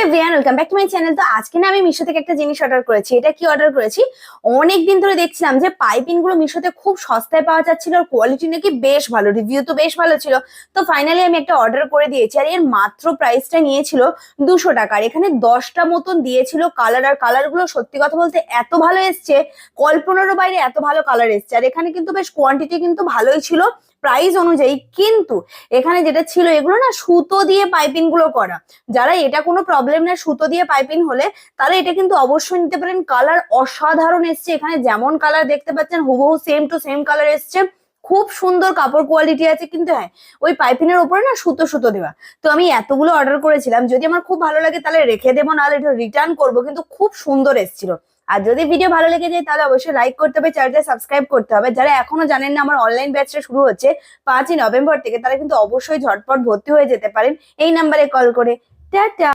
Everyone, welcome back to my channel. তো আজকে না আমি মিশো থেকে একটা জিনিস অর্ডার করেছি। এটা কি অর্ডার করেছি, অনেকদিন ধরে দেখছিলাম যে পাইপিং গুলো মিশোতে খুব সস্তায় পাওয়া যাচ্ছিল আর কোয়ালিটি নাকি বেশ ভালো, রিভিউ তো বেশ ভালো ছিল। তো ফাইনালি আমি একটা অর্ডার করে দিয়েছি আর এর মাত্র প্রাইসটা নিয়েছিল 200 টাকা। আর এখানে 10টা মতন দিয়েছিল কালার, আর কালার গুলো সত্যি কথা বলতে এত ভালো এসছে, কল্পনারও বাইরে এত ভালো কালার এসছে। আর এখানে কিন্তু বেশ কোয়ান্টিটি কিন্তু ভালোই ছিল প্রাইস অনুযায়ী। কিন্তু এখানে যেটা ছিল, এগুলো না সুতো দিয়ে পাইপিং গুলো করা। যারা এটা কোনো প্রবলেম না সুতো দিয়ে পাইপিং হলে, তাহলে এটা কিন্তু অবশ্যই নিতে পারেন। কালার অসাধারণ এসছে, এখানে যেমন কালার দেখতে পাচ্ছেন হুবহু সেম টু সেম কালার এসছে। খুব সুন্দর কাপড় কোয়ালিটি আছে, কিন্তু হ্যাঁ ওই পাইপিং এর উপরে না সুতো সুতো দেওয়া। তো আমি এতগুলো অর্ডার করেছিলাম, যদি আমার খুব ভালো লাগে তাহলে রেখে দেবো, নাহলে এটা রিটার্ন করবো। কিন্তু খুব সুন্দর এসেছিল। আর যদি ভিডিও ভালো লেগে যায় তাহলে অবশ্যই লাইক করতে হবে, চ্যানেলটা সাবস্ক্রাইব করতে হবে। যারা এখনো জানেন না, আমার অনলাইন ব্যাচটা শুরু হচ্ছে 5ই নভেম্বর থেকে, তারা কিন্তু অবশ্যই ঝটপট ভর্তি হয়ে যেতে পারেন এই নাম্বারে কল করে। টাটা।